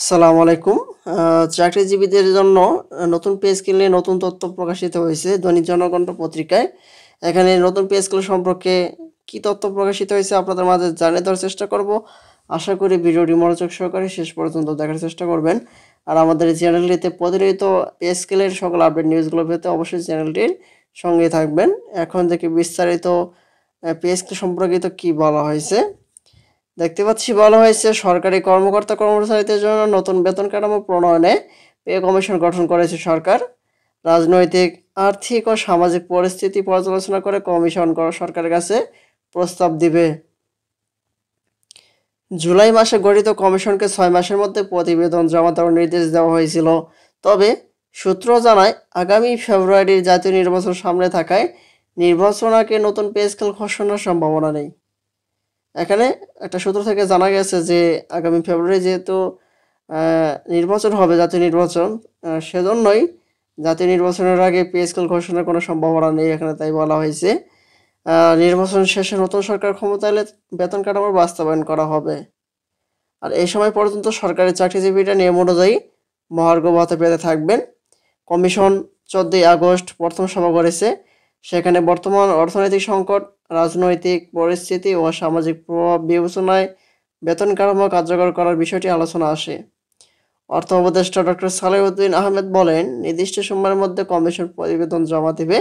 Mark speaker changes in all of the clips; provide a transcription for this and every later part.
Speaker 1: সালাম আলাইকুম। চাকরিজীবীদের জন্য নতুন পে স্কেল নিয়ে নতুন তথ্য প্রকাশিত হয়েছে দৈনিক জনকণ্ঠ পত্রিকায়। এখানে নতুন পে স্কেল সম্পর্কে কি তথ্য প্রকাশিত হয়েছে আপনাদের মাঝে জানিয়ে দেওয়ার চেষ্টা করব। আশা করি ভিডিওটি মনোযোগ সহকারে শেষ পর্যন্ত দেখার চেষ্টা করবেন। আর আমাদের এই চ্যানেলটিতে প্রতিনিয়ত পে স্কেলের সকল আপডেট নিউজগুলো পেতে অবশ্যই চ্যানেলটির সঙ্গে থাকবেন। এখন থেকে বিস্তারিত পে স্কেল সম্পর্কিত কি বলা হয়েছে দেখতে পাচ্ছি। বলা হয়েছে সরকারি কর্মকর্তা কর্মচারীদের জন্য নতুন বেতন কাঠামো প্রণয়নে পে কমিশন গঠন করেছে সরকার। রাজনৈতিক, আর্থিক ও সামাজিক পরিস্থিতি পর্যালোচনা করে কমিশন সরকারের কাছে প্রস্তাব দিবে। জুলাই মাসে গঠিত কমিশনকে 6 মাসের মধ্যে প্রতিবেদন জমা দেওয়ার নির্দেশ দেওয়া হয়েছিল। তবে সূত্র জানায় আগামী ফেব্রুয়ারির জাতীয় নির্বাচন সামনে থাকায় নির্বাচন আগে নতুন পে স্কেল ঘোষণার সম্ভাবনা নেই। এখানে একটা সূত্র থেকে জানা গেছে যে আগামী ফেব্রুয়ারি যেহেতু নির্বাচন হবে, জাতীয় নির্বাচন, সেজন্যই জাতীয় নির্বাচনের আগে পে স্কেল ঘোষণার কোনো সম্ভাবনা নেই এখানে, তাই বলা হয়েছে। নির্বাচন শেষে নতুন সরকার ক্ষমতা এলে বেতন কাঠামোর বাস্তবায়ন করা হবে। আর এই সময় পর্যন্ত সরকারি চাকরিজীবীরা নিয়ম অনুযায়ী মহার্ঘ ভাতা পেতে থাকবেন। কমিশন 14 আগস্ট প্রথম সভা করেছে। সেখানে বর্তমান অর্থনৈতিক সংকট, রাজনৈতিক পরিস্থিতি ও সামাজিক প্রভাব বিবেচনায় বেতন কাঠামো কার্যকর করার বিষয়টি আলোচনা আসে। অর্থ উপদেষ্টা ডক্টর সালেউদ্দিন আহমেদ বলেন, নির্দিষ্ট সময়ের মধ্যে কমিশন প্রতিবেদন জমা দেবে।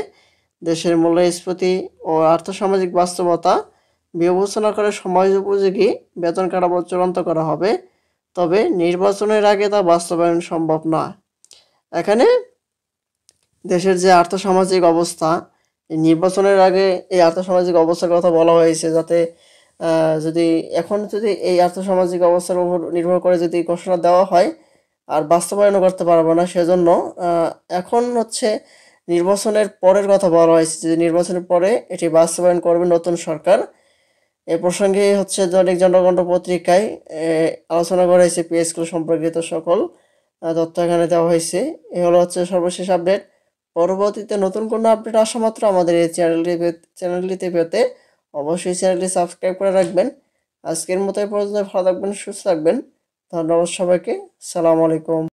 Speaker 1: দেশের মূল্যস্ফীতি ও আর্থসামাজিক বাস্তবতা বিবেচনা করে সময়োপযোগী বেতন কাঠামো চূড়ান্ত করা হবে। তবে নির্বাচনের আগে তা বাস্তবায়ন সম্ভব না। এখানে দেশের যে আর্থসামাজিক অবস্থা, এই নির্বাচনের আগে এই আর্থসামাজিক অবস্থার কথা বলা হয়েছে, যাতে যদি এখন যদি এই আর্থসামাজিক অবস্থার উপর নির্ভর করে যদি ঘোষণা দেওয়া হয় আর বাস্তবায়নও করতে পারবো না, সেজন্য এখন হচ্ছে নির্বাচনের পরের কথা বলা হয়েছে যে নির্বাচনের পরে এটি বাস্তবায়ন করবে নতুন সরকার। এ প্রসঙ্গে হচ্ছে দৈনিক জনকণ্ঠ পত্রিকায় আলোচনা করা হয়েছে পে স্কেল সম্পর্কিত সকল তথ্য এখানে দেওয়া হয়েছে। এ হলো হচ্ছে সর্বশেষ আপডেট। পরবর্তীতে নতুন কোনো আপডেট আসা মাত্র আমাদের এই চ্যানেলটিতে পেতে অবশ্যই চ্যানেলটি সাবস্ক্রাইব করে রাখবেন। আজকের মতো এই পর্যন্ত ভালো থাকবেন, সুস্থ থাকবেন। ধন্যবাদ সবাইকে। সালাম আলাইকুম।